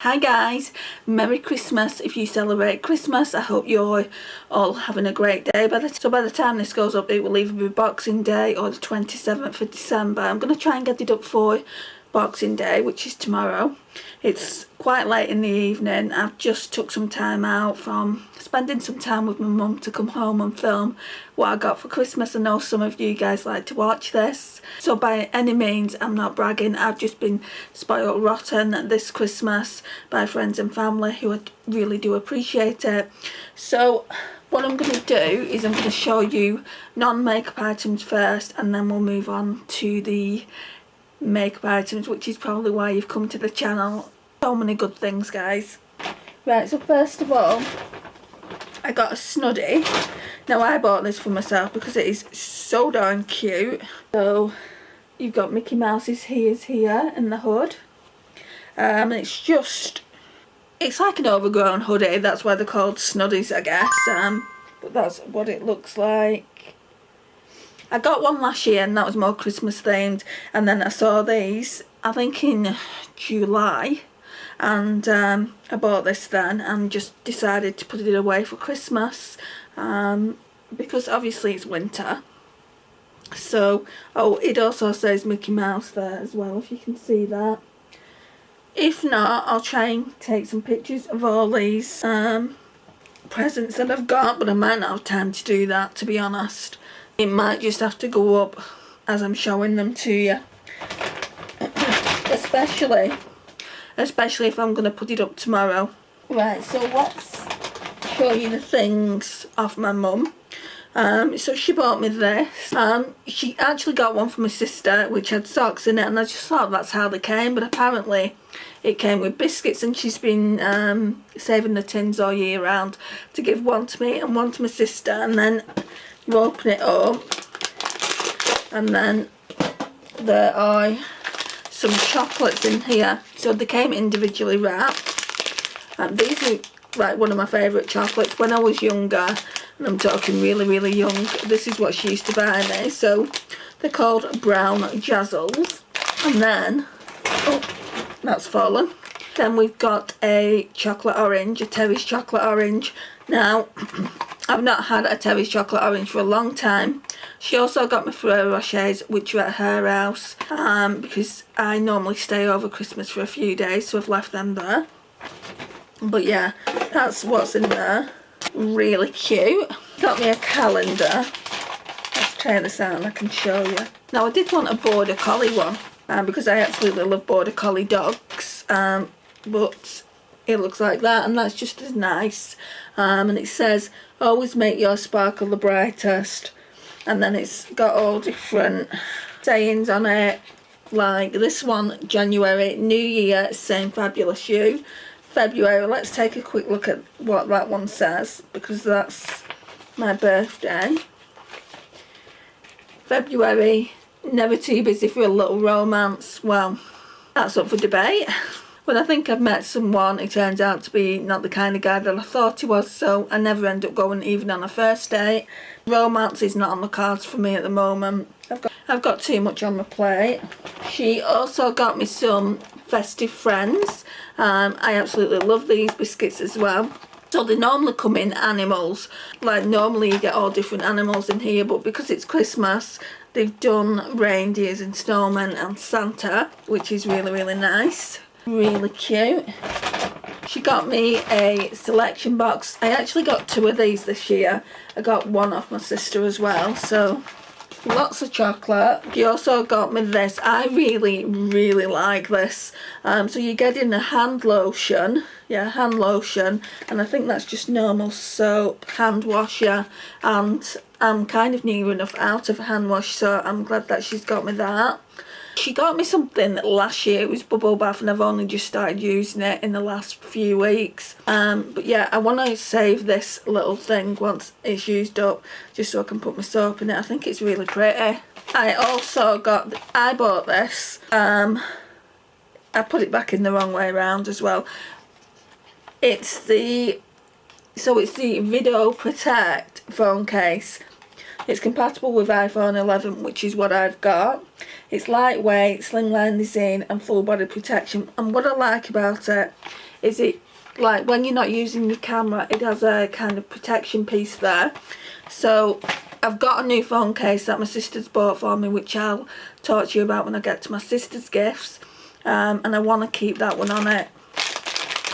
Hi guys, Merry Christmas if you celebrate Christmas. I hope you're all having a great day. By the time this goes up, it will either be Boxing Day or the 27th of December. I'm going to try and get it up for Boxing Day, which is tomorrow. It's quite late in the evening. I've just took some time out from spending some time with my mum to come home and film what I got for Christmas. I know some of you guys like to watch this, so by any means I'm not bragging. I've just been spoiled rotten this Christmas by friends and family who really do appreciate it. So what I'm going to do is I'm going to show you non-makeup items first, and then we'll move on to the makeup items, which is probably why you've come to the channel. So many good things, guys. Right, so first of all, I got a snuddy. Now I bought this for myself because it is so darn cute. So you've got Mickey Mouse's ears here in the hood. It's like an overgrown hoodie. That's why they're called snuddies, I guess. But that's what it looks like. I got one last year and that was more Christmas themed, and then I saw these I think in July, and I bought this then and just decided to put it away for Christmas, because obviously it's winter. So, oh, it also says Mickey Mouse there as well, if you can see that. If not, I'll try and take some pictures of all these presents that I've got, but I might not have time to do that, to be honest. It might just have to go up as I'm showing them to you. Especially if I'm going to put it up tomorrow. Right, so let's show you the things off my mum. So she bought me this. She actually got one for my sister, which had socks in it, and I just thought that's how they came, but apparently it came with biscuits, and she's been saving the tins all year round to give one to me and one to my sister. And then you open it up, and then there are some chocolates in here. So they came individually wrapped, and these are like one of my favourite chocolates. When I was younger, and I'm talking really young, this is what she used to buy me. So they're called Brown Jazzles. And then, oh, that's fallen. Then we've got a chocolate orange, a Terry's chocolate orange. Now, I've not had a Terry's chocolate orange for a long time. She also got me Ferrero Rochers, which are at her house, because I normally stay over Christmas for a few days, so I've left them there. But yeah, that's what's in there. Really cute. Got me a calendar. Let's try this out and I can show you. Now I did want a border collie one, because I absolutely love border collie dogs, but it looks like that, and that's just as nice. And it says, always make your sparkle the brightest. And then it's got all different sayings on it, like this one, January, New Year, same fabulous you. February, let's take a quick look at what that one says, because that's my birthday. February, never too busy for a little romance. Well, that's up for debate. When I think I've met someone, it turns out to be not the kind of guy that I thought he was, so I never end up going even on a first date. Romance is not on the cards for me at the moment. I've got too much on my plate. She also got me some festive friends. I absolutely love these biscuits as well. So they normally come in animals. Like normally you get all different animals in here, but because it's Christmas, they've done reindeers and snowmen and Santa, which is really nice. Really cute. She got me a selection box. I actually got 2 of these this year. I got one off my sister as well, so lots of chocolate. She also got me this. I really like this. So you're getting a hand lotion. Yeah, hand lotion. And I think that's just normal soap, hand washer. And I'm kind of near enough out of a hand wash, so I'm glad that she's got me that. She got me something last year. It was bubble bath, and I've only just started using it in the last few weeks. But yeah, I want to save this little thing once it's used up, just so I can put my soap in it. I think it's really pretty. I bought this. I put it back in the wrong way around as well. It's the Video Protect phone case. It's compatible with iPhone 11, which is what I've got. It's lightweight, slimline design and full body protection. And what I like about it is it, like when you're not using the camera, it has a kind of protection piece there. So I've got a new phone case that my sister's bought for me, which I'll talk to you about when I get to my sister's gifts. And I want to keep that one on it.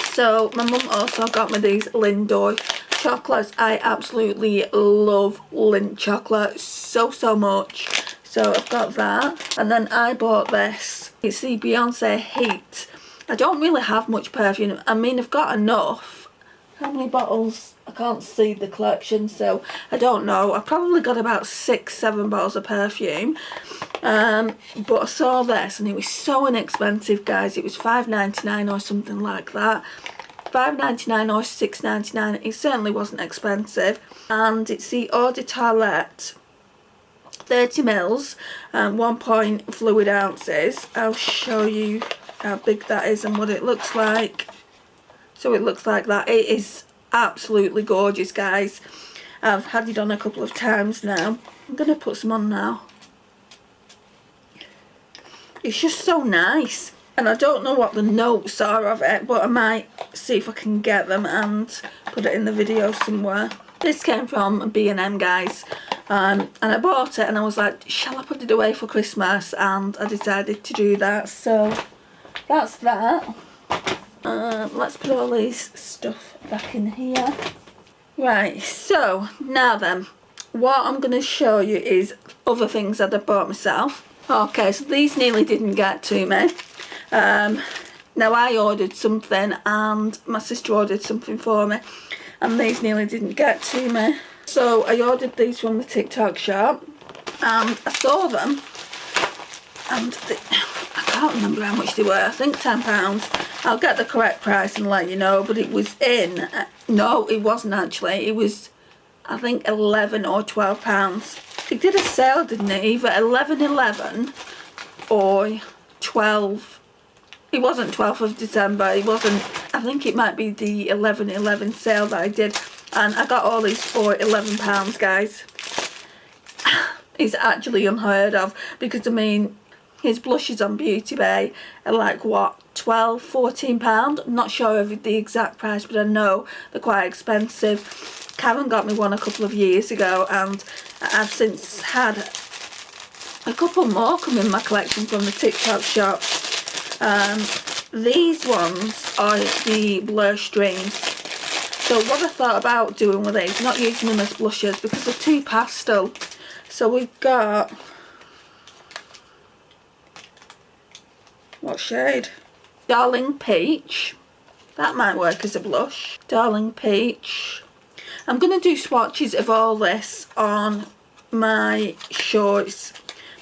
So my mum also got me these Lindor chocolates. I absolutely love Lindt chocolate so much. So I've got that. And then I bought this. It's the Beyonce Heat. I don't really have much perfume. I mean, I've got enough. How many bottles? I can't see the collection, so I don't know. I probably got about 6-7 bottles of perfume. But I saw this and it was so inexpensive, guys. It was $5.99 or something like that. $5.99 or $6.99. It certainly wasn't expensive. And it's the Eau de Toilette, 30 mils, 1 point fluid ounces. I'll show you how big that is and what it looks like. So it looks like that. It is absolutely gorgeous, guys. I've had it on a couple of times now. I'm going to put some on now. It's just so nice. And I don't know what the notes are of it, but I might see if I can get them and put it in the video somewhere. This came from B&M, guys. And I bought it and I was like, shall I put it away for Christmas? And I decided to do that. So that's that. Let's put all these stuff back in here. Right, so now then, what I'm going to show you is other things that I bought myself. Okay, so these nearly didn't get to me. Now I ordered something and my sister ordered something for me, and these nearly didn't get to me. So I ordered these from the TikTok shop and I saw them and I can't remember how much they were. I think £10. I'll get the correct price and let you know, but it was in, no it wasn't actually, it was I think £11 or £12. It did a sale, didn't it? Either 11/11 or 12. It wasn't 12th of December, it wasn't, I think it might be the 11/11 sale that I did, and I got all these for £11, guys. It's actually unheard of, because I mean, his blushes on Beauty Bay are like what, £12–14? I'm not sure of the exact price, but I know they're quite expensive. Karen got me one a couple of years ago and I've since had a couple more come in my collection from the TikTok shop. These ones are the Blursh Dreams. So what I thought about doing with these, not using them as blushes because they're too pastel. So we've got, what shade? Darling Peach. That might work as a blush. Darling Peach. I'm going to do swatches of all this on my shorts.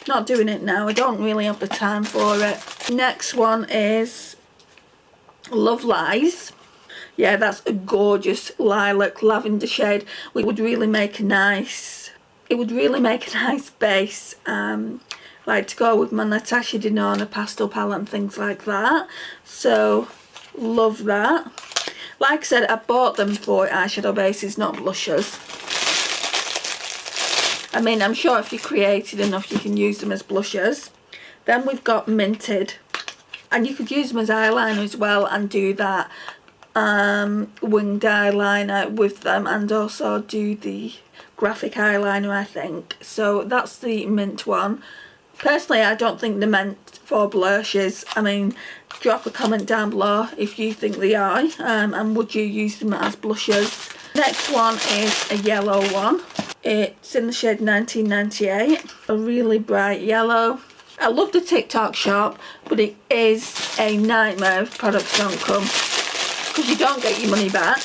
Not doing it now. I don't really have the time for it. Next one is Love Lies. Yeah, that's a gorgeous lilac lavender shade. It would really make a nice, base. Like to go with my Natasha Denona pastel palette and things like that. So love that. Like I said, I bought them for eyeshadow bases, not blushes. I mean, I'm sure if you're creative enough, you can use them as blushes. Then we've got Minted. And you could use them as eyeliner as well and do that winged eyeliner with them. And also do the graphic eyeliner, I think. So that's the mint one. Personally, I don't think they're meant for blushes. I mean, drop a comment down below if you think they are, and would you use them as blushes. Next one is a yellow one. It's in the shade 1998, a really bright yellow. I love the TikTok shop, but it is a nightmare if products don't come, because you don't get your money back.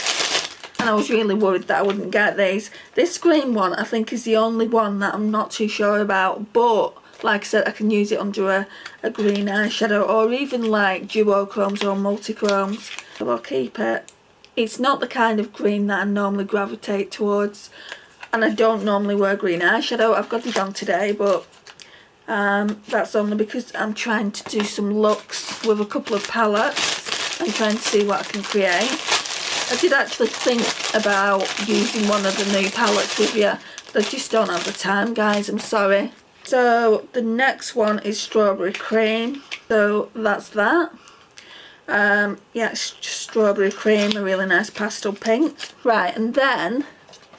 And I was really worried that I wouldn't get these. This green one I think is the only one that I'm not too sure about, but like I said, I can use it under a green eyeshadow, or even like duochromes or multichromes. So I'll keep it. It's not the kind of green that I normally gravitate towards, and I don't normally wear green eyeshadow. I've got it on today, but that's only because I'm trying to do some looks with a couple of palettes and trying to see what I can create. I did actually think about using one of the new palettes with you, I just don't have the time, guys, I'm sorry. So the next one is Strawberry Cream. So that's that. Yeah, it's just Strawberry Cream, a really nice pastel pink. Right, and then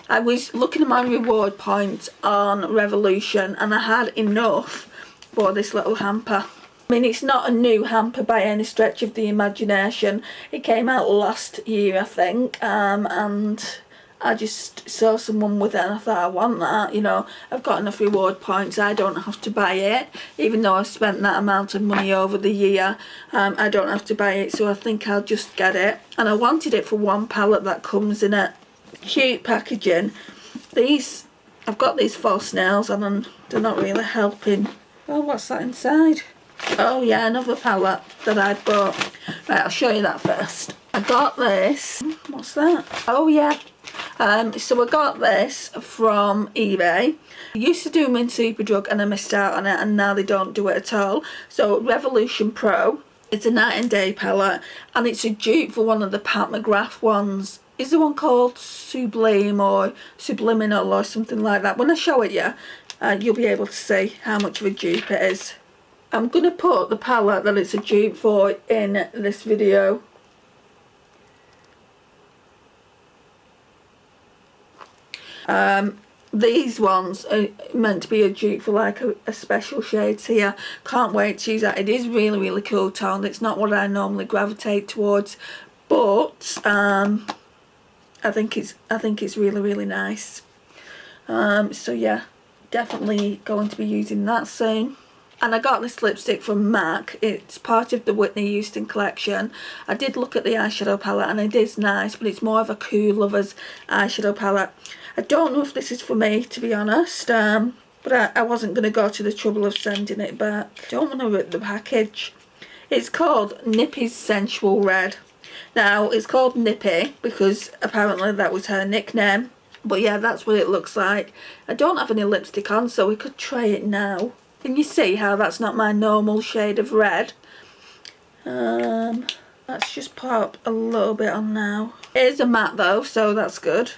I was looking at my reward points on Revolution and I had enough for this little hamper. I mean, it's not a new hamper by any stretch of the imagination. It came out last year, I think, and I just saw someone with it and I thought, I want that, you know. I've got enough reward points, I don't have to buy it. Even though I've spent that amount of money over the year, I don't have to buy it, so I think I'll just get it. And I wanted it for one palette that comes in it. Cute packaging. These, I've got these false nails and they're not really helping. Oh, what's that inside? Oh yeah, another palette that I bought. Right, I'll show you that first. I got this. What's that? Oh yeah. So I got this from eBay. I used to do them in Superdrug and I missed out on it, and now they don't do it at all. So Revolution Pro, it's a night and day palette and it's a dupe for one of the Pat McGrath ones. Is the one called Sublime or Subliminal or something like that? When I show it you, you'll be able to see how much of a dupe it is. I'm going to put the palette that it's a dupe for in this video. These ones are meant to be a dupe for like a special shades here. Can't wait to use that. It is really, really cool toned. It's not what I normally gravitate towards, but I think it's really, really nice. So yeah, definitely going to be using that soon. And I got this lipstick from MAC. It's part of the Whitney Houston collection. I did look at the eyeshadow palette and it is nice, but it's more of a Cool Lovers eyeshadow palette. I don't know if this is for me, to be honest, but I wasn't going to go to the trouble of sending it back. I don't want to rip the package. It's called Nippy's Sensual Red. Now, it's called Nippy because apparently that was her nickname. But yeah, that's what it looks like. I don't have any lipstick on, so we could try it now. Can you see how that's not my normal shade of red? Let's just pop a little bit on now. It is a matte though, so that's good.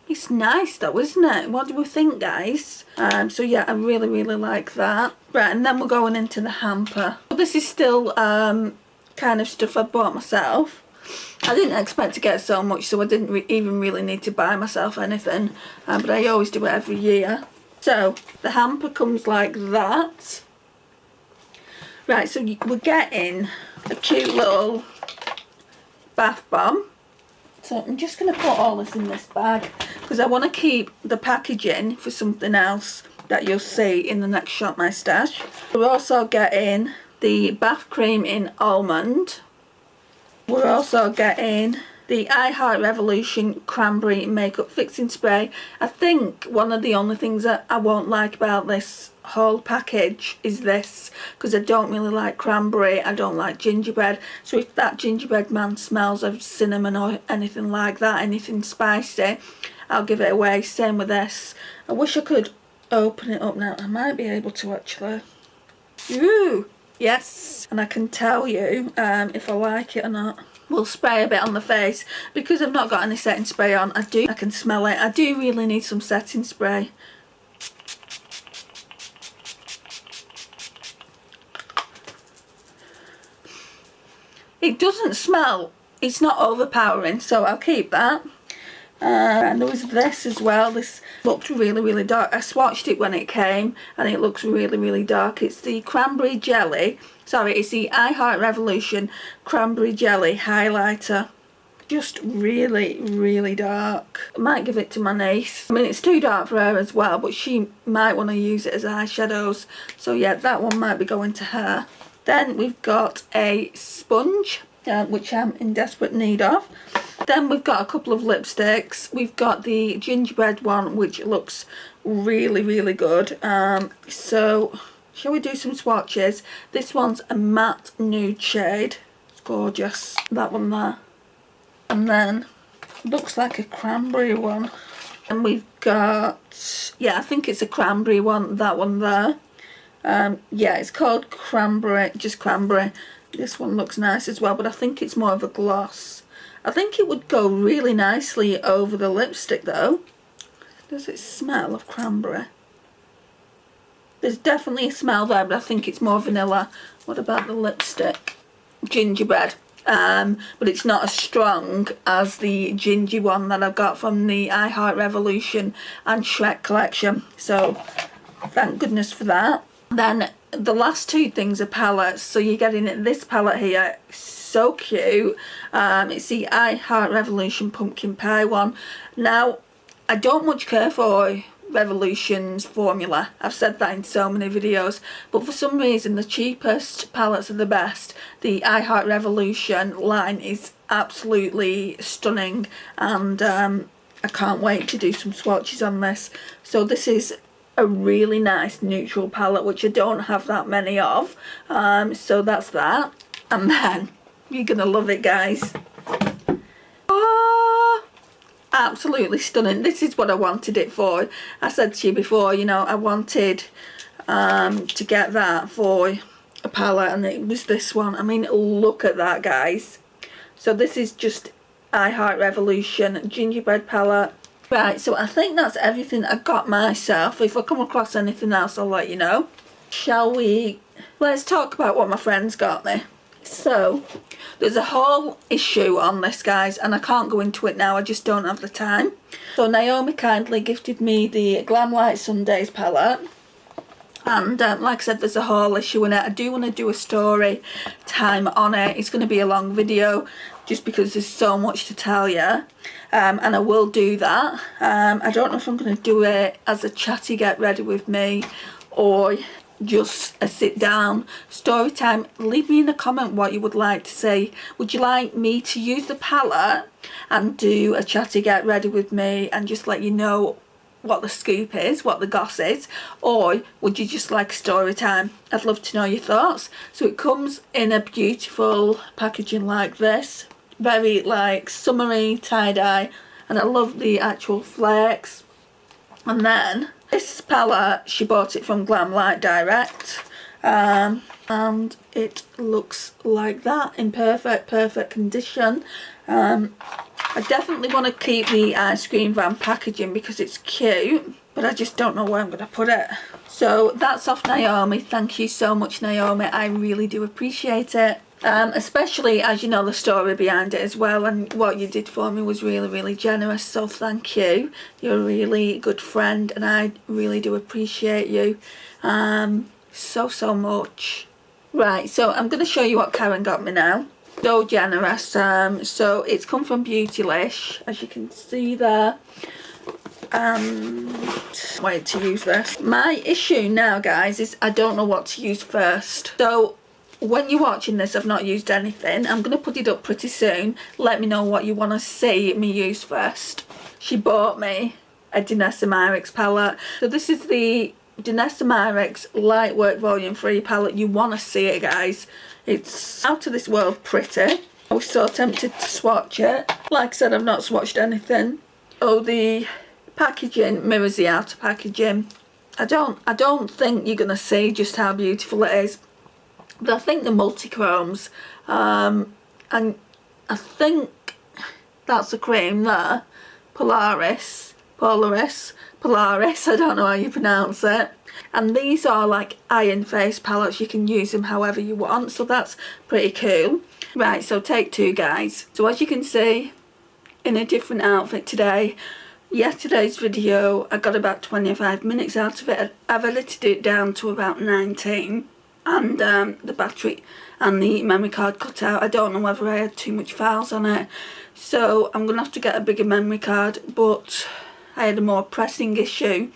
It's nice though, isn't it? What do we think, guys? So yeah, I really, really like that. Right, and then we're going into the hamper. This is still kind of stuff I bought myself. I didn't expect to get so much, so I didn't even really need to buy myself anything, but I always do it every year. So the hamper comes like that. Right, so we're getting a cute little bath bomb. So I'm just going to put all this in this bag because I want to keep the packaging for something else that you'll see in the next Shop My Stash. We're also getting the bath cream in almond. We're also getting the I Heart Revolution Cranberry Makeup Fixing Spray. I think one of the only things that I won't like about this whole package is this, because I don't really like cranberry, I don't like gingerbread. So if that gingerbread man smells of cinnamon or anything like that, anything spicy, I'll give it away. Same with this. I wish I could open it up now. I might be able to actually. Ooh! Yes, and I can tell you if I like it or not. We'll spray a bit on the face because I've not got any setting spray on. I can smell it. I do really need some setting spray. It doesn't smell. It's not overpowering, so I'll keep that. And there was this as well. This looked really, really dark. I swatched it when it came and it looks really, really dark. It's the cranberry jelly. Sorry, it's the I Heart Revolution Cranberry Jelly Highlighter. Just really, really dark. I might give it to my niece. I mean, it's too dark for her as well, but she might want to use it as eyeshadows. So yeah, that one might be going to her. Then we've got a sponge, which I'm in desperate need of. Then we've got a couple of lipsticks. We've got the gingerbread one, which looks really, really good. So shall we do some swatches? This one's a matte nude shade. It's gorgeous. That one there. And then looks like a cranberry one. And we've got, yeah, I think it's a cranberry one, that one there. Yeah, it's called cranberry, just cranberry. This one looks nice as well, but I think it's more of a gloss. I think it would go really nicely over the lipstick though. Does it smell of cranberry? There's definitely a smell there, but I think it's more vanilla. What about the lipstick? Gingerbread. But it's not as strong as the gingy one that I've got from the I Heart Revolution and Shrek collection. So thank goodness for that. Then the last two things are palettes. So you're getting this palette here, so cute. It's the I Heart Revolution Pumpkin Pie one. Now, I don't much care for Revolution's formula. I've said that in so many videos, but for some reason the cheapest palettes are the best. The I Heart Revolution line is absolutely stunning, and I can't wait to do some swatches on this. So this is a really nice neutral palette, which I don't have that many of, so that's that. And then you're gonna love it, guys. Absolutely stunning. This is what I wanted it for. I said to you before, you know, I wanted to get that for a palette, and it was this one. I mean, look at that, guys. So this is just I Heart Revolution gingerbread palette. Right, so I think that's everything I got myself. If I come across anything else, I'll let you know. Shall we? Let's talk about what my friends got me. So there's a whole issue on this, guys, and I can't go into it now, I just don't have the time. So Naomi kindly gifted me the Glam Light Sundays palette, and like I said, there's a whole issue in it. I do want to do a story time on it. It's going to be a long video just because there's so much to tell you, and I will do that. I don't know if I'm going to do it as a chatty get ready with me or just a sit down story time. Leave me in a comment what you would like to see. Would you like me to use the palette and do a chatty get ready with me and just let you know what the scoop is, what the goss is, or would you just like a story time? I'd love to know your thoughts. So it comes in a beautiful packaging like this, very like summery tie-dye, and I love the actual flakes. And then this palette, she bought it from Glam Light direct, and it looks like that in perfect condition. I definitely want to keep the ice cream van packaging because it's cute, but I just don't know where I'm going to put it. So that's off Naomi. Thank you so much, Naomi. I really do appreciate it. Especially as you know the story behind it as well, and what you did for me was really generous, so thank you. You're a really good friend and I really do appreciate you so much. Right, so I'm going to show you what Karen got me now. So generous. So it's come from Beautylicious, as you can see there. Wait to use this. My issue now, guys, is I don't know what to use first. So when you're watching this, I've not used anything. I'm going to put it up pretty soon. Let me know what you want to see me use first. She bought me a Denona Myricks palette. So this is the Denona Myricks Lightwork Volume 3 palette. You want to see it, guys. It's out of this world pretty. I was so tempted to swatch it. Like I said, I've not swatched anything. Oh, the packaging mirrors the outer packaging. I don't think you're going to see just how beautiful it is. But I think the multi-chromes, and I think that's the cream there, Polaris, I don't know how you pronounce it. And these are like iron face palettes, you can use them however you want, so that's pretty cool. Right, so take two, guys. So as you can see, in a different outfit today. Yesterday's video, I got about 25 minutes out of it. I've edited it down to about 19. And the battery and the memory card cut out. I don't know whether I had too much files on it, so I'm going to have to get a bigger memory card, but I had a more pressing issue.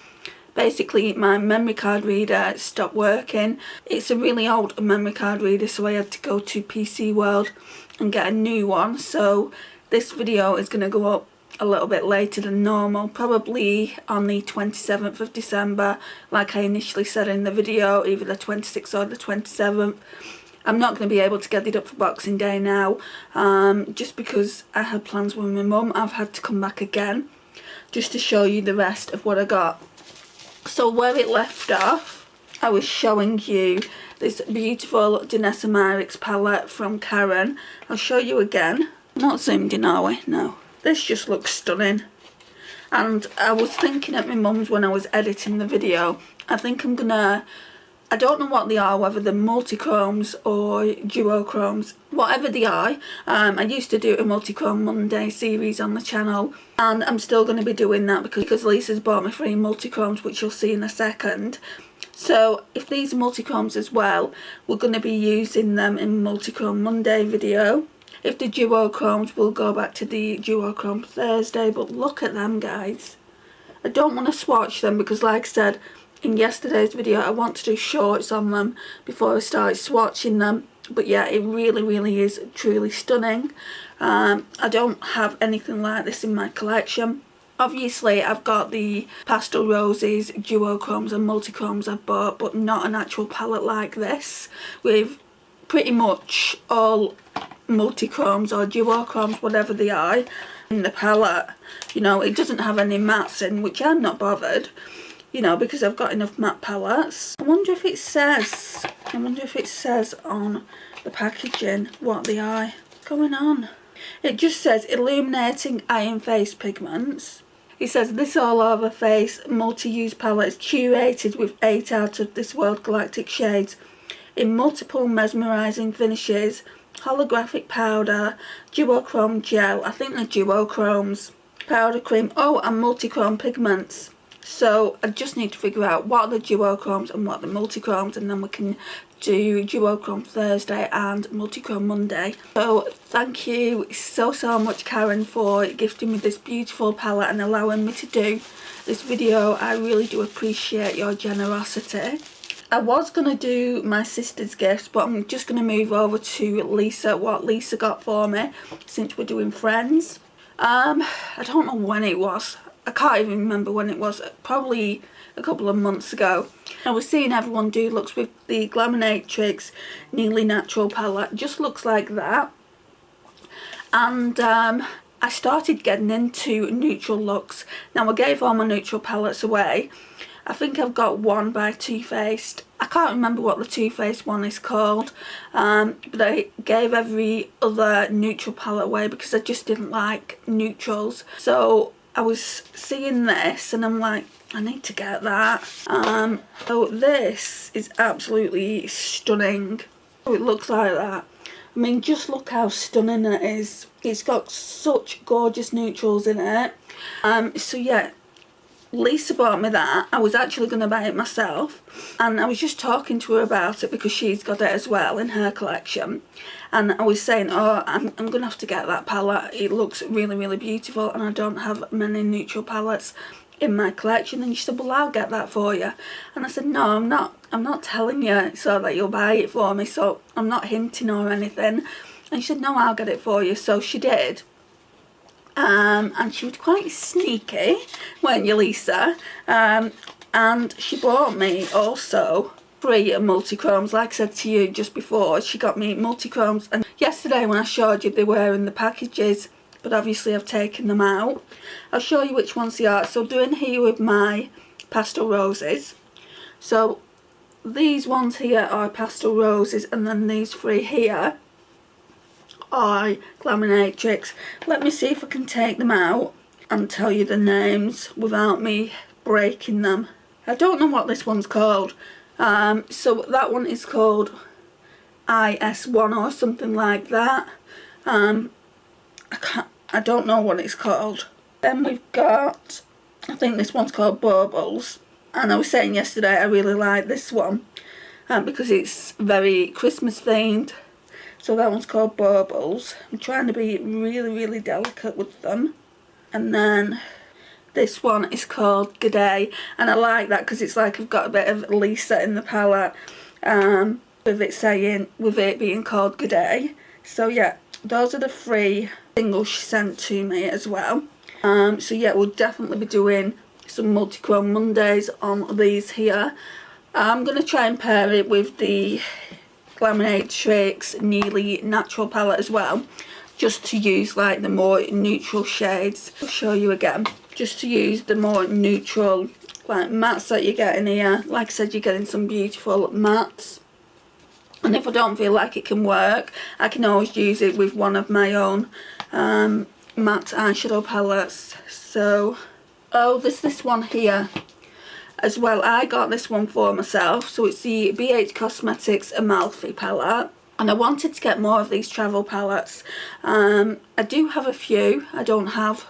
Basically, my memory card reader stopped working. It's a really old memory card reader, so I had to go to PC World and get a new one. So this video is going to go up a little bit later than normal, probably on the 27th of December, like I initially said in the video, either the 26th or the 27th. I'm not going to be able to get it up for Boxing Day now, just because I had plans with my mum. I've had to come back again, just to show you the rest of what I got. So where it left off, I was showing you this beautiful Denona Myricks palette from Karen. I'll show you again. Not zoomed in, are we? No. This just looks stunning. And I was thinking at my mum's when I was editing the video, I think I'm gonna, I don't know what they are, whether they're multi-chromes or duochromes, whatever they are. I used to do a multi-chrome Monday series on the channel, and I'm still going to be doing that because Lisa's bought me 3 multi-chromes, which you'll see in a second. So if these are multi-chromes as well, we're going to be using them in multi-chrome Monday video. If the duochromes, we'll go back to the duochrome Thursday. But look at them, guys. I don't want to swatch them because, like I said in yesterday's video, I want to do shorts on them before I start swatching them. But yeah, it really is truly stunning. I don't have anything like this in my collection. Obviously I've got the pastel roses, duochromes and multichromes I've bought, but not an actual palette like this with pretty much all multichromes or duochromes, whatever they are, in the palette. You know, it doesn't have any mattes in, which I'm not bothered, you know, because I've got enough matte palettes. I wonder if it says on the packaging what they are. What's going on? It just says illuminating iron face pigments. It says this all over face multi-use palette is curated with 8 out of this world galactic shades in multiple mesmerising finishes, holographic powder, duochrome gel, I think the duochromes, powder cream, oh, and multi-chrome pigments. So I just need to figure out what are the duochromes and what are the multi-chromes, and then we can do duochrome Thursday and multichrome Monday. So thank you so much, Karen, for gifting me this beautiful palette and allowing me to do this video. I really do appreciate your generosity. I was going to do my sister's gifts, but I'm just going to move over to Lisa, what Lisa got for me, since we're doing friends. I don't know when it was. I can't even remember when it was. Probably a couple of months ago. I was seeing everyone do looks with the Glaminatrix Nearly Natural palette. Just looks like that. And I started getting into neutral looks. Now I gave all my neutral palettes away. I think I've got one by Too Faced. I can't remember what the Too Faced one is called. But I gave every other neutral palette away because I just didn't like neutrals. So I was seeing this and I'm like, I need to get that. So this is absolutely stunning. Oh, it looks like that. I mean, just look how stunning it is. It's got such gorgeous neutrals in it. So yeah, Lisa bought me that. I was actually going to buy it myself, and I was just talking to her about it because she's got it as well in her collection. And I was saying, oh, I'm going to have to get that palette. It looks really beautiful, and I don't have many neutral palettes in my collection. And she said, well, I'll get that for you. And I said, no, I'm not telling you so that you'll buy it for me, so I'm not hinting or anything. And she said, no, I'll get it for you. So she did. And she was quite sneaky, weren't you, Lisa? And she bought me also 3 multi-chromes. Like I said to you just before, she got me multi-chromes. And yesterday when I showed you, they were in the packages, but obviously I've taken them out. I'll show you which ones they are. So doing here with my pastel roses. So these ones here are pastel roses, and then these 3 here are Glaminatrix. Let me see if I can take them out and tell you the names without me breaking them. I don't know what this one's called. So that one is called IS1 or something like that. I don't know what it's called. Then we've got, I think this one's called Baubles. And I was saying yesterday I really like this one because it's very Christmas themed. So that one's called Baubles. I'm trying to be really delicate with them. And then this one is called G'day. And I like that because it's like I've got a bit of Lisa in the palette. With it being called G'day. So yeah, those are the 3 singles she sent to me as well. So yeah, we'll definitely be doing some multi-chrome Mondays on these here. I'm going to try and pair it with the Glaminatrix Nearly Natural palette as well, just to use like the more neutral shades. I'll show you again, just to use the more neutral like mattes that you get in here. Like I said, you're getting some beautiful mattes, and if I don't feel like it can work, I can always use it with one of my own matte eyeshadow palettes. So, oh, there's this one here as well. I got this one for myself. So it's the BH Cosmetics Amalfi palette. And I wanted to get more of these travel palettes. I do have a few. I don't have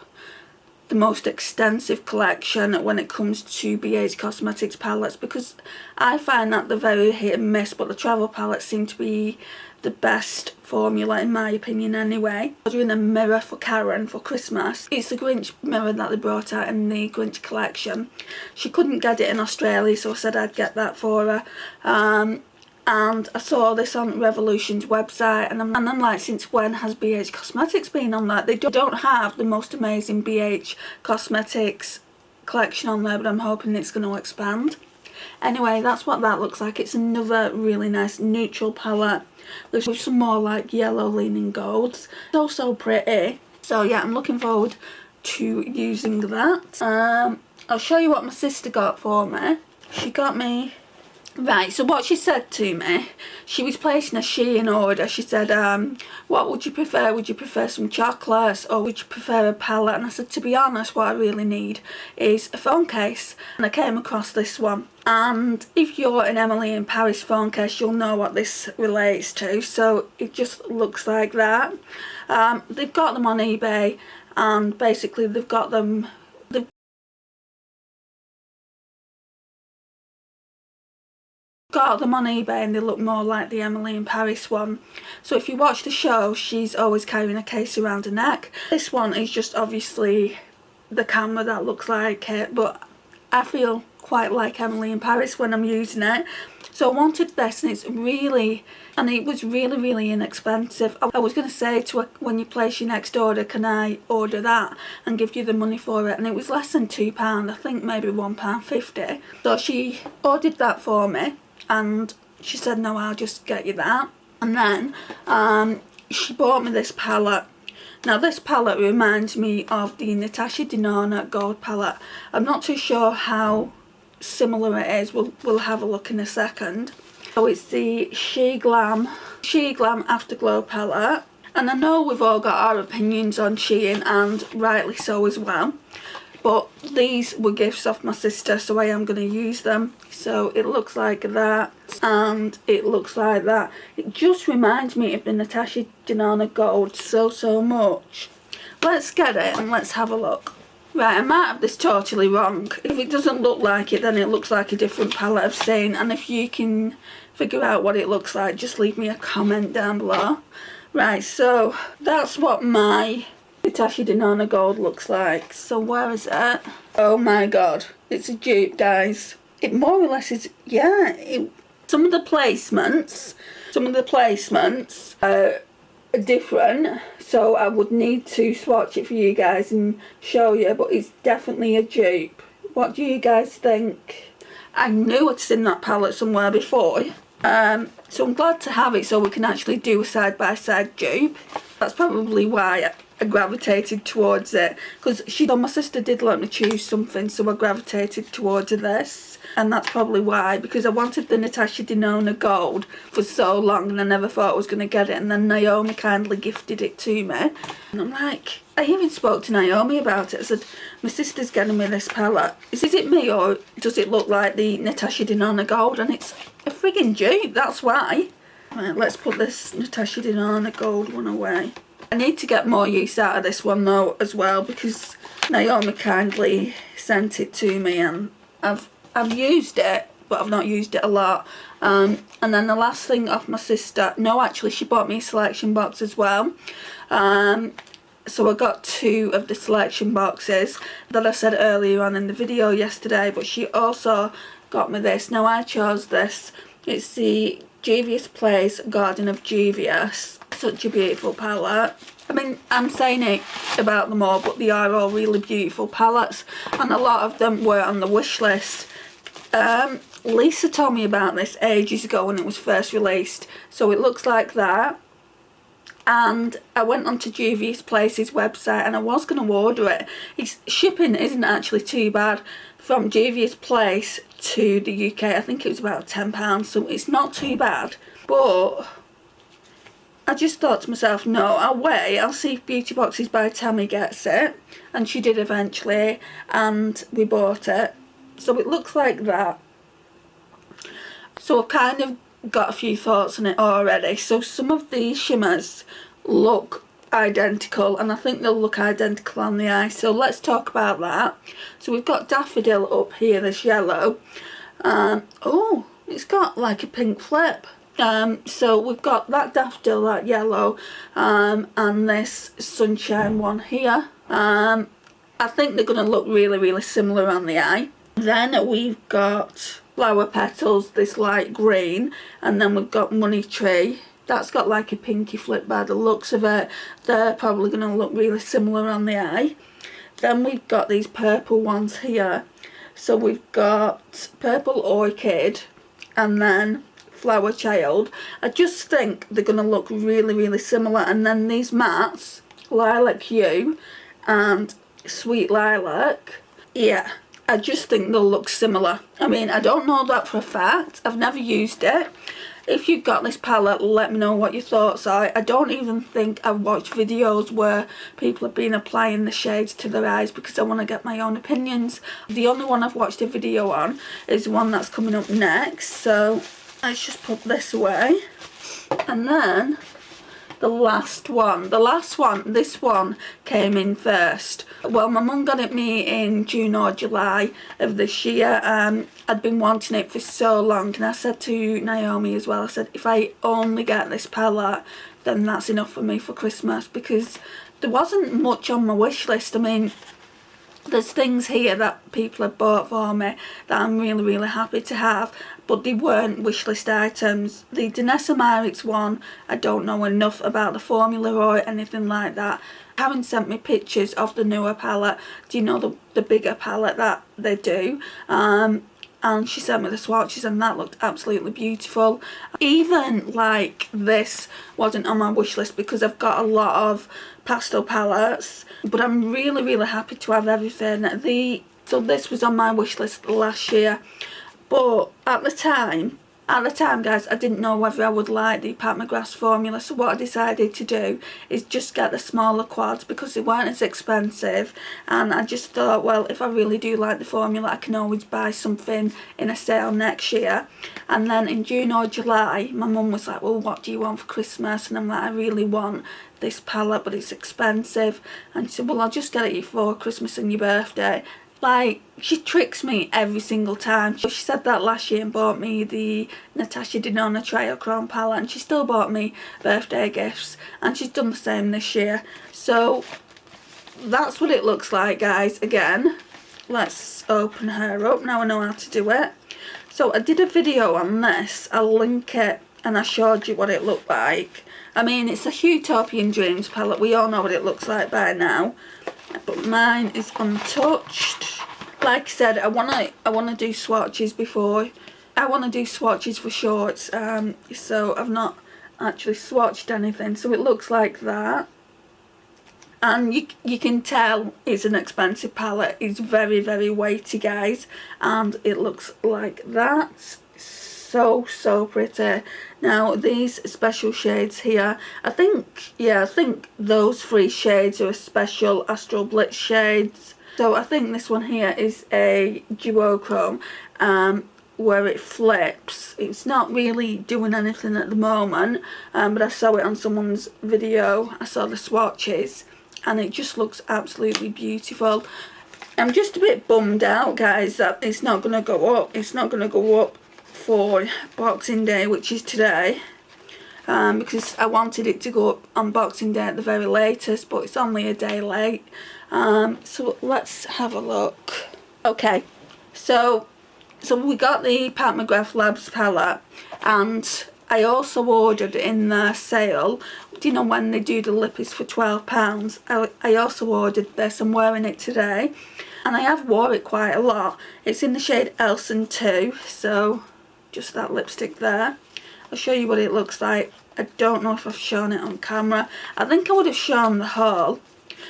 the most extensive collection when it comes to BH Cosmetics palettes, because I find that they're very hit and miss, but the travel palettes seem to be the best formula in my opinion anyway. I was doing a mirror for Karen for Christmas. It's the Grinch mirror that they brought out in the Grinch collection. She couldn't get it in Australia, so I said I'd get that for her. And I saw this on Revolution's website, and I'm like, since when has BH Cosmetics been on that? They don't have the most amazing BH Cosmetics collection on there, but I'm hoping it's going to expand. Anyway, that's what that looks like. It's another really nice neutral palette. There's some more like yellow leaning golds. So pretty. So yeah, I'm looking forward to using that. I'll show you what my sister got for me. She got me... Right, so what she said to me, she was placing a Shein order. She said, what would you prefer? Would you prefer some chocolates or would you prefer a palette? And I said, to be honest, what I really need is a phone case. And I came across this one. And if you're an Emily in Paris phone case, you'll know what this relates to. So it just looks like that. They've got them on eBay, and basically they've got them... got them on eBay and they look more like the Emily in Paris one. So if you watch the show, she's always carrying a case around her neck. This one is just obviously the camera that looks like it, but I feel quite like Emily in Paris when I'm using it. So I wanted this, and it was really inexpensive. I was going to say to her, when you place your next order, can I order that and give you the money for it? And it was less than £2, I think maybe £1.50. So she ordered that for me. And she said, no, I'll just get you that. And then she bought me this palette. Now this palette reminds me of the Natasha Denona gold palette. I'm not too sure how similar it is. We'll have a look in a second. So it's the She Glam Afterglow palette. And I know we've all got our opinions on Shein, and rightly so as well. But these were gifts off my sister, so I am going to use them. So it looks like that, and it looks like that. It just reminds me of the Natasha Denona Gold so much. Let's get it and let's have a look. Right, I might have this totally wrong. If it doesn't look like it, then it looks like a different palette I've seen. And if you can figure out what it looks like, just leave me a comment down below. Right, so that's what my Natasha Denona Gold looks like. So where is it? Oh my god, it's a dupe, guys. It more or less is, yeah. Some of the placements are different, so I would need to swatch it for you guys and show you, but it's definitely a dupe. What do you guys think? I knew I'd seen that palette somewhere before. So I'm glad to have it so we can actually do a side-by-side dupe. That's probably why I gravitated towards it, because my sister did let me choose something, so I gravitated towards this. And that's probably why, because I wanted the Natasha Denona Gold for so long and I never thought I was going to get it, and then Naomi kindly gifted it to me. And I'm like, I even spoke to Naomi about it. I said, my sister's getting me this palette. Is it me, or does it look like the Natasha Denona Gold? And it's a friggin' dupe, that's why. Right, let's put this Natasha Denona Gold one away. I need to get more use out of this one though as well, because Naomi kindly sent it to me, and I've used it, but I've not used it a lot. And then the last thing off my sister, no, actually she bought me a selection box as well. So I got 2 of the selection boxes that I said earlier on in the video yesterday, but she also got me this. Now I chose this. It's the Juvias Place Garden of Juvias. Such a beautiful palette. I mean, I'm saying it about them all, but they are all really beautiful palettes, and a lot of them were on the wish list. Lisa told me about this ages ago when it was first released, so it looks like that. And I went onto Juvias Place's website and I was going to order it. Its shipping isn't actually too bad from Juvias Place to the UK. I think it was about £10, so it's not too bad. But I just thought to myself, no, I'll wait, I'll see if Beauty Boxes by Tammy gets it. And she did eventually, and we bought it. So it looks like that. So I've kind of got a few thoughts on it already. So some of these shimmers look identical, and I think they'll look identical on the eye. So let's talk about that. So we've got Daffodil up here, this yellow. Oh, it's got like a pink flip. So we've got that Daffodil, that yellow, and this Sunshine one here. I think they're going to look really, really similar on the eye. Then we've got Flower Petals, this light green, and then we've got Money Tree. That's got like a pinky flip by the looks of it. They're probably going to look really similar on the eye. Then we've got these purple ones here. So we've got Purple Orchid and then Flower Child. I just think they're going to look really, really similar. And then these mattes, Lilac Hue and Sweet Lilac, yeah, I just think they'll look similar. I mean, I don't know that for a fact. I've never used it. If you've got this palette, let me know what your thoughts are. I don't even think I've watched videos where people have been applying the shades to their eyes because I want to get my own opinions. The only one I've watched a video on is the one that's coming up next. So let's just put this away. And then the last one, this one came in first. Well, my mum got it me in June or July of this year. I'd been wanting it for so long, and I said to Naomi as well, I said, if I only get this palette, then that's enough for me for Christmas, because there wasn't much on my wish list. I mean, there's things here that people have bought for me that I'm really, really happy to have, but they weren't wishlist items. The Danessa Myricks one, I don't know enough about the formula or anything like that. Karen sent me pictures of the newer palette. Do you know the bigger palette that they do? And she sent me the swatches, and that looked absolutely beautiful. Even like this wasn't on my wish list because I've got a lot of pastel palettes, but I'm really, really happy to have everything. So this was on my wish list last year, but at the time guys, I didn't know whether I would like the Pat McGrath's formula. So what I decided to do is just get the smaller quads because they weren't as expensive, and I just thought, well, if I really do like the formula, I can always buy something in a sale next year. And then in June or July, my mum was like, well, what do you want for Christmas? And I'm like, I really want this palette, but it's expensive. And she said, well, I'll just get it you for Christmas and your birthday. Like, she tricks me every single time. She said that last year and bought me the Natasha Denona Triochrome palette, and she still bought me birthday gifts, and she's done the same this year. So that's what it looks like, guys. Again, let's open her up. Now I know how to do it. So I did a video on this. I'll link it, and I showed you what it looked like. I mean, it's a Utopian Dreams palette. We all know what it looks like by now. But mine is untouched. Like I said, I wanna do swatches before. I wanna do swatches for shorts. So I've not actually swatched anything. So it looks like that. And you can tell it's an expensive palette. It's very, very weighty, guys. And it looks like that. So pretty. Now these special shades here, I think those three shades are special Astral Blitz shades. So I think this one here is a duochrome, where it flips. It's not really doing anything at the moment, but I saw it on someone's video. I saw the swatches, and it just looks absolutely beautiful. I'm just a bit bummed out, guys, that it's not going to go up. It's not going to go up for Boxing Day, which is today, because I wanted it to go up on Boxing Day at the very latest, but it's only a day late. So let's have a look. Okay, so we got the Pat McGrath Labs palette, and I also ordered in their sale, do you know when they do the lippies for £12, I also ordered this. I'm wearing it today, and I have wore it quite a lot. It's in the shade Elson 2, so just that lipstick there. I'll show you what it looks like. I don't know if I've shown it on camera. I think I would have shown the haul,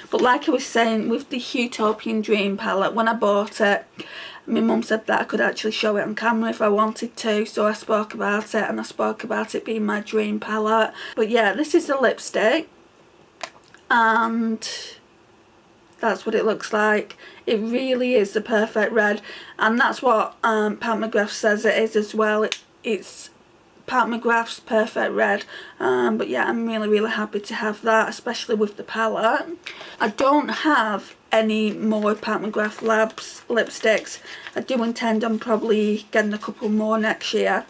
but like I was saying, with the Utopian Dream palette, when I bought it, My mum said that I could actually show it on camera if I wanted to, so I spoke about it, and I spoke about it being my dream palette. But yeah, this is the lipstick, and that's what it looks like. It really is the perfect red, and that's what Pat McGrath says it is as well. It's Pat McGrath's perfect red. But yeah, I'm really happy to have that, especially with the palette. I don't have any more Pat McGrath Labs lipsticks. I do intend on probably getting a couple more next year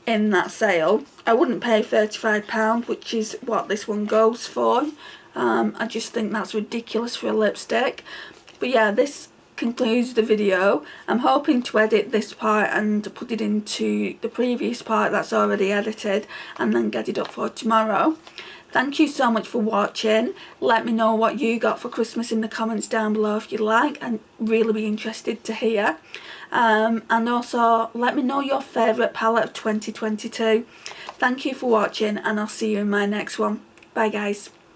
in that sale. I wouldn't pay £35, which is what this one goes for. I just think that's ridiculous for a lipstick. But yeah, this concludes the video. I'm hoping to edit this part and put it into the previous part that's already edited, and then get it up for tomorrow. Thank you so much for watching. Let me know what you got for Christmas in the comments down below if you like. I'd really be interested to hear. And also let me know your favourite palette of 2022. Thank you for watching, and I'll see you in my next one. Bye guys.